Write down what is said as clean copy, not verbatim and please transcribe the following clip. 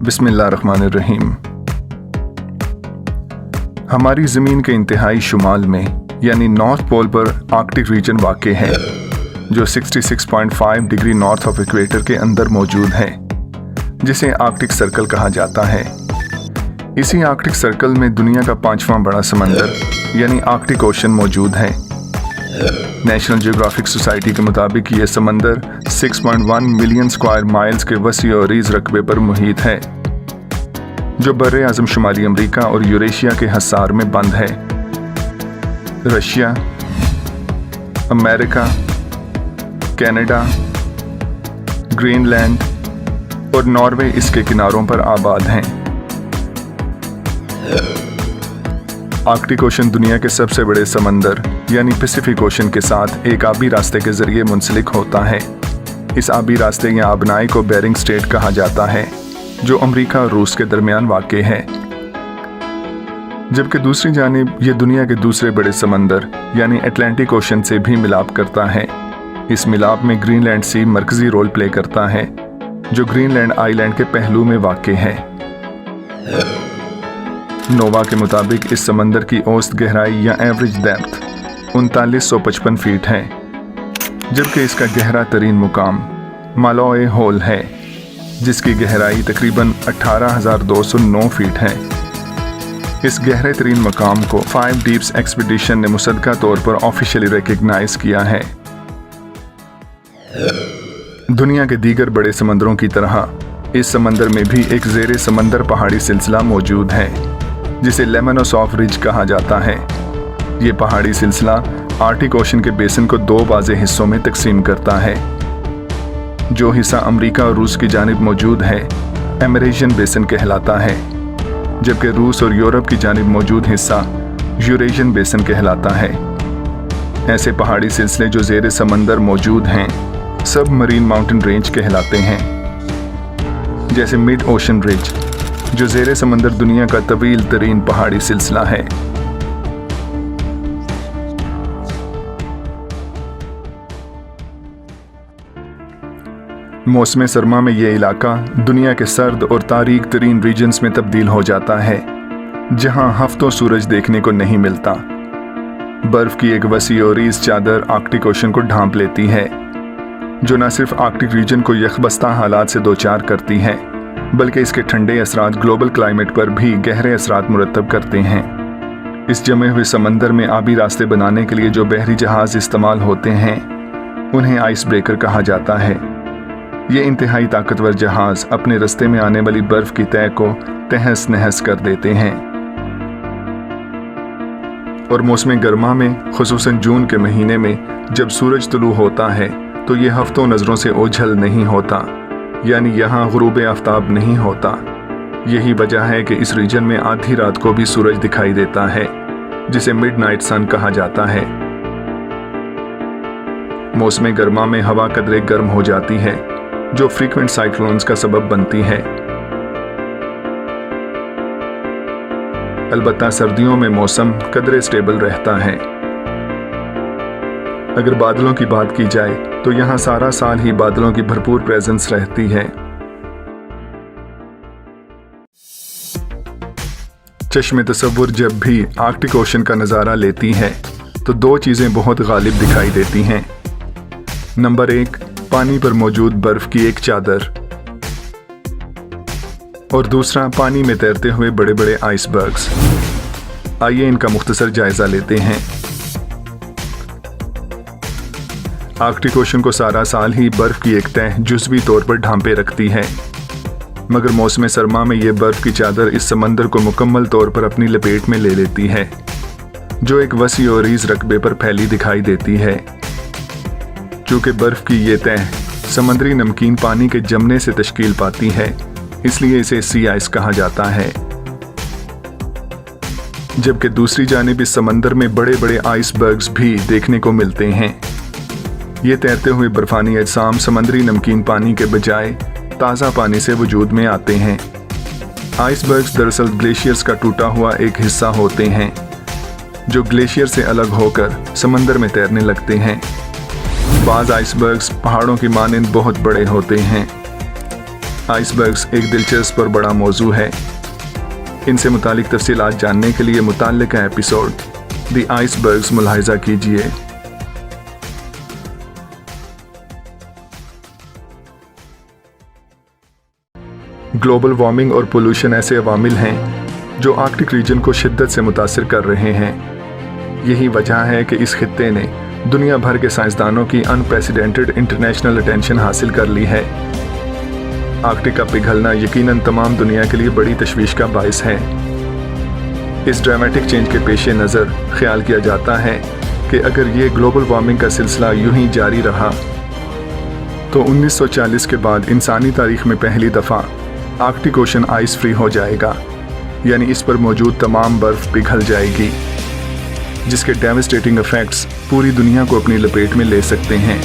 बिस्मिल्लाहिर्रहमानिर्रहीम। हमारी ज़मीन के इंतहाई शुमाल में यानी नॉर्थ पोल पर आर्कटिक रीजन वाक़ है जो 66.5 डिग्री नॉर्थ ऑफ इक्वेटर के अंदर मौजूद है, जिसे आर्कटिक सर्कल कहा जाता है। इसी आर्कटिक सर्कल में दुनिया का 5वां बड़ा समंदर यानी आर्कटिक ओशन मौजूद है। नेशनल जियोग्राफिक सोसाइटी के मुताबिक ये समंदर 6.1 मिलियन स्क्वायर माइल्स के वसी और रीज़ रकबे पर मुहित है, जो बर्रे आज़म शुमाली अमरीका और यूरेशिया के हिसार में बंद है। रशिया, अमेरिका, कनाडा, ग्रीनलैंड और नॉर्वे इसके किनारों पर आबाद हैं। आर्कटिक ओशन दुनिया के सबसे बड़े समंदर यानी पैसिफिक ओशन के साथ एक आबी रास्ते के जरिए मुंसलिक होता है। इस आबी रास्ते या आबनाई को बेरिंग स्ट्रेट कहा जाता है, जो अमेरिका और रूस के दरमियान वाक़े है। जबकि दूसरी जानिब ये दुनिया के दूसरे बड़े समंदर यानी अटलांटिक ओशन से भी मिलाप करता है। इस मिलाप में ग्रीनलैंड सी मरकजी रोल प्ले करता है, जो ग्रीनलैंड आइलैंड के पहलू में वाक़े है। नोवा के मुताबिक इस समंदर की औसत गहराई या एवरेज डेप्थ 3955 फीट है, जबकि इसका गहरा तरीन मुकाम मालोए होल है, जिसकी गहराई तकरीबन 18,209 फीट है। इस गहरे तरीन मकाम को 5 डीप्स एक्सपीडिशन ने मुसद्दका तौर पर ऑफिशियली रिकग्नाइज किया है। दुनिया के दीगर बड़े समंदरों की तरह इस समंदर में भी एक ज़ेरे समंदर पहाड़ी सिलसिला मौजूद है, जिसे लेमनोसॉफ रिज कहा जाता है। ये पहाड़ी सिलसिला आर्कटिक ओशन के बेसन को 2 वाज़ेह हिस्सों में तकसीम करता है। जो हिस्सा अमेरिका और रूस की जानिब मौजूद है एमरेशियन बेसन कहलाता है, जबकि रूस और यूरोप की जानिब मौजूद हिस्सा यूरेशियन बेसन कहलाता है। ऐसे पहाड़ी सिलसिले जो ज़ेरे समंदर मौजूद हैं सब मरीन माउंटेन रेंज कहलाते हैं, जैसे मिड ओशन रिज जो ज़ेरे समंदर दुनिया का तवील तरीन पहाड़ी सिलसिला है। मौसम सरमा में ये इलाका दुनिया के सर्द और तारीक तरीन रीजन्स में तब्दील हो जाता है, जहां हफ्तों सूरज देखने को नहीं मिलता। बर्फ की एक वसी और रीज़ चादर आर्कटिक ओशन को ढांप लेती है, जो न सिर्फ आर्कटिक रीजन को यकबस्ता हालात से दोचार करती है, बल्कि इसके ठंडे असरात ग्लोबल क्लाइमेट पर भी गहरे असरात मुरतब करते हैं। इस जमे हुए समंदर में आबी रास्ते बनाने के लिए जो बहरी जहाज इस्तेमाल होते हैं उन्हें आइस ब्रेकर कहा जाता है। ये इंतहाई ताकतवर जहाज अपने रास्ते में आने वाली बर्फ की तह को तहस नहस कर देते हैं। और मौसम गर्मा में खुसूसन जून के महीने में जब सूरज तुलू होता है तो ये हफ्तों नज़रों से ओझल नहीं होता, यानी यहाँ गुरूब आफ्ताब नहीं होता। यही वजह है कि इस रीजन में आधी रात को भी सूरज दिखाई देता है, जिसे मिडनाइट सन कहा जाता है। मौसम गर्मा में हवा कदरे गर्म हो जाती है, जो फ्रीक्वेंट साइक्लोन्स का सबब बनती है। अलबत्ता सर्दियों में मौसम कदरे स्टेबल रहता है। अगर बादलों की बात की जाए तो यहाँ सारा साल ही बादलों की भरपूर प्रेजेंस रहती है। चश्मे तसव्वुर जब भी आर्कटिक ओशन का नज़ारा लेती है तो 2 चीज़ें बहुत गालिब दिखाई देती हैं। नंबर 1, पानी पर मौजूद बर्फ की एक चादर, और दूसरा पानी में तैरते हुए बड़े बड़े आइसबर्ग्स। आइए इनका मुख्तसर जायजा लेते हैं। आर्कटिक ओशन को सारा साल ही बर्फ की एक तह जुज़वी तौर पर ढांपे रखती है, मगर मौसम सरमा में ये बर्फ की चादर इस समंदर को मुकम्मल तौर पर अपनी लपेट में ले लेती है, जो एक वसी और रीज़ रकबे पर फैली दिखाई देती है। चूँकि बर्फ की ये तह समंदरी नमकीन पानी के जमने से तश्कील पाती है, इसलिए इसे सी आइस कहा जाता है। जबकि दूसरी जानिब इस समंदर में बड़े बड़े आइसबर्ग्स भी देखने को मिलते हैं। ये तैरते हुए बर्फानी अजसाम समंदरी नमकीन पानी के बजाय ताज़ा पानी से वजूद में आते हैं। आइसबर्ग्स दरअसल ग्लेशियर्स का टूटा हुआ एक हिस्सा होते हैं, जो ग्लेशियर से अलग होकर समंदर में तैरने लगते हैं। बाज़ आइसबर्ग्स पहाड़ों की मानंद बहुत बड़े होते हैं। आइसबर्ग्स एक दिलचस्प और बड़ा मौजू है। इनसे मुतालिक तफसीलात जानने के लिए मुताल्लिका एपिसोड द आइसबर्ग्स मुलाहिजा कीजिए। ग्लोबल वार्मिंग और पोल्यूशन ऐसे अवामिल हैं जो आर्कटिक रीजन को शिद्दत से मुतासिर कर रहे हैं। यही वजह है कि इस खित्ते ने दुनिया भर के साइंसदानों की अनप्रेसिडेंटेड इंटरनेशनल अटेंशन हासिल कर ली है। आर्कटिक का पिघलना यकीनन तमाम दुनिया के लिए बड़ी तशवीश का बाइस है। इस ड्रामेटिक चेंज के पेश नज़र ख्याल किया जाता है कि अगर ये ग्लोबल वार्मिंग का सिलसिला यूं ही जारी रहा तो 1940 के बाद इंसानी तारीख में पहली दफ़ा आर्कटिक ओशन आइस फ्री हो जाएगा, यानी इस पर मौजूद तमाम बर्फ़ पिघल जाएगी, जिसके डेवास्टेटिंग इफ़ेक्ट्स पूरी दुनिया को अपनी लपेट में ले सकते हैं।